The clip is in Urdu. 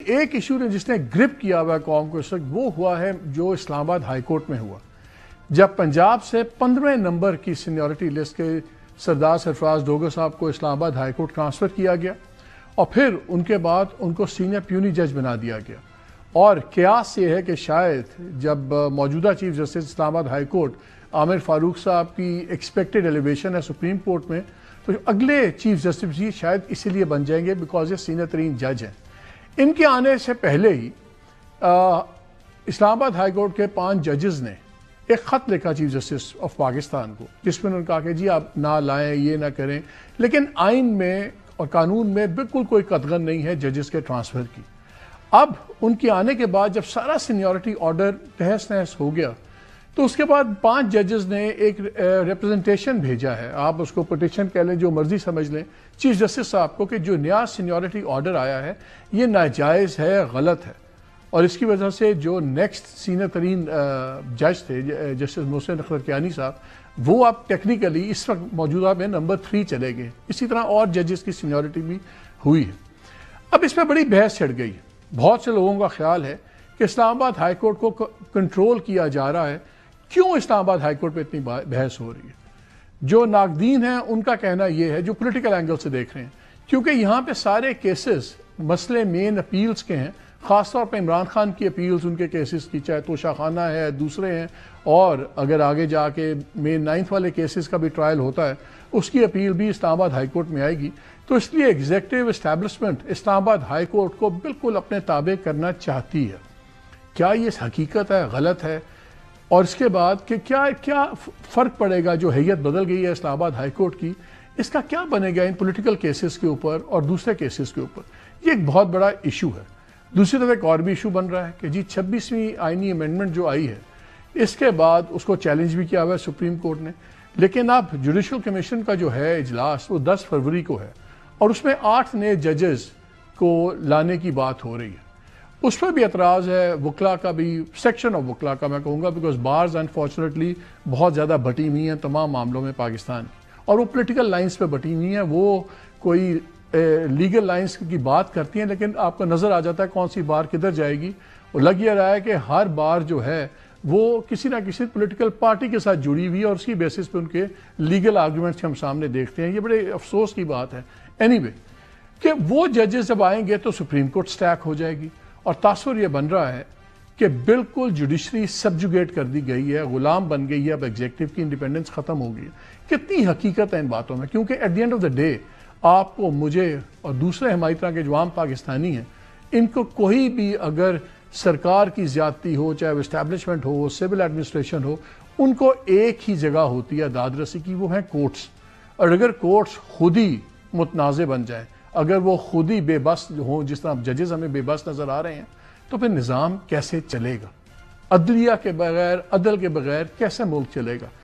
ایک ایشو نے جس نے گرپ کیا ہوا ہے قوم کو اس وقت وہ ہوا ہے جو اسلام آباد ہائی کورٹ میں ہوا، جب پنجاب سے 15 نمبر کی سینیورٹی لسٹ کے سردار سرفراز ڈوگر صاحب کو اسلام آباد ہائی کورٹ ٹرانسفر کیا گیا اور پھر ان کے بعد ان کو سینئر پیونی جج بنا دیا گیا۔ اور قیاس یہ ہے کہ شاید جب موجودہ چیف جسٹس اسلام آباد ہائی کورٹ عامر فاروق صاحب کی ایکسپیکٹڈ ایلیویشن ہے سپریم کورٹ میں، تو اگلے چیف جسٹس بھی شاید اسی لیے بن جائیں گے بیکاز یہ سینئر ترین جج ہیں۔ ان کے آنے سے پہلے ہی اسلام آباد ہائی کورٹ کے 5 ججز نے ایک خط لکھا چیف جسٹس آف پاکستان کو، جس میں انہوں نے کہا کہ جی آپ نہ لائیں، یہ نہ کریں، لیکن آئین میں اور قانون میں بالکل کوئی قطغن نہیں ہے ججز کے ٹرانسفر کی۔ اب ان کے آنے کے بعد جب سارا سینیورٹی آرڈر تہس نہس ہو گیا تو اس کے بعد 5 ججز نے ایک ریپرزنٹیشن بھیجا ہے، آپ اس کو پٹیشن کہہ لیں جو مرضی سمجھ لیں، چیف جسٹس صاحب کو کہ جو نیا سینیورٹی آرڈر آیا ہے یہ ناجائز ہے، غلط ہے، اور اس کی وجہ سے جو نیکسٹ سینئر ترین جج تھے جسٹس محسن اخترکیانی صاحب، وہ اب ٹیکنیکلی اس وقت موجودہ میں نمبر 3 چلے گئے۔ اسی طرح اور ججز کی سینیورٹی بھی ہوئی ہے۔ اب اس میں بڑی بحث چھڑ گئی ہے۔ بہت سے لوگوں کا خیال ہے کہ اسلام آباد ہائی کورٹ کو کنٹرول کیا جا رہا ہے۔ کیوں اسلام آباد ہائی کورٹ پہ اتنی بحث ہو رہی ہے؟ جو ناقدین ہیں ان کا کہنا یہ ہے، جو پولیٹیکل اینگل سے دیکھ رہے ہیں، کیونکہ یہاں پہ سارے کیسز مسئلے مین اپیلز کے ہیں، خاص طور پہ عمران خان کی اپیلز ان کے کیسز کی، چاہے توشہ خانہ ہے، دوسرے ہیں، اور اگر آگے جا کے مین 9 والے کیسز کا بھی ٹرائل ہوتا ہے اس کی اپیل بھی اسلام آباد ہائی کورٹ میں آئے گی۔ تو اس لیے ایگزیکٹو اسٹیبلشمنٹ اسلام آباد ہائی کورٹ کو بالکل اپنے تابع کرنا چاہتی ہے۔ کیا یہ حقیقت ہے؟ غلط ہے؟ اور اس کے بعد کہ کیا فرق پڑے گا جو حیت بدل گئی ہے اسلام آباد ہائی کورٹ کی، اس کا کیا بنے گا ان پولیٹیکل کیسز کے اوپر اور دوسرے کیسز کے اوپر؟ یہ ایک بہت بڑا ایشو ہے۔ دوسری طرف ایک اور بھی ایشو بن رہا ہے کہ جی 26ویں آئینی امینڈمنٹ جو آئی ہے اس کے بعد اس کو چیلنج بھی کیا ہوا ہے سپریم کورٹ نے، لیکن اب جوڈیشل کمیشن کا جو ہے اجلاس وہ 10 فروری کو ہے اور اس میں 8 نئے ججز کو لانے کی بات ہو رہی ہے۔ اس پر بھی اعتراض ہے، وکلا کا بھی، سیکشن آف وکلا کا میں کہوں گا، بیکاز بارز انفارچونیٹلی بہت زیادہ بٹی ہوئی ہیں تمام معاملوں میں پاکستان کی، اور وہ پولیٹیکل لائنز پہ بٹی ہوئی ہیں، وہ کوئی لیگل لائنز کی بات کرتی ہیں لیکن آپ کو نظر آ جاتا ہے کون سی بار کدھر جائے گی، اور لگ یہ رہا ہے کہ ہر بار جو ہے وہ کسی نہ کسی پولیٹیکل پارٹی کے ساتھ جڑی ہوئی ہے، اور اس کی بیسس پہ ان کے لیگل آرگومنٹس ہم سامنے دیکھتے ہیں۔ یہ بڑے افسوس کی بات ہے اینی وے کہ وہ ججز جب آئیں گے تو سپریم کورٹ سٹیک ہو جائے گی، اور تاثر یہ بن رہا ہے کہ بالکل جوڈیشری سبجوگیٹ کر دی گئی ہے، غلام بن گئی ہے، اب ایگزیکٹو کی انڈیپینڈنس ختم ہو گئی ہے۔ کتنی حقیقت ہے ان باتوں میں، کیونکہ at the end of the day آپ کو، مجھے اور دوسرے ہماری طرح کے جو عام پاکستانی ہیں، ان کو کوئی بھی اگر سرکار کی زیادتی ہو، چاہے وہ اسٹیبلشمنٹ ہو، سول ایڈمنسٹریشن ہو، ان کو ایک ہی جگہ ہوتی ہے داد رسی کی، وہ ہیں کورٹس۔ اور اگر کورٹس خود ہی متنازع بن جائیں، اگر وہ خود ہی بے بس ہوں، جس طرح ججز ہمیں بے بس نظر آ رہے ہیں، تو پھر نظام کیسے چلے گا؟ عدلیہ کے بغیر، عدل کے بغیر کیسے ملک چلے گا؟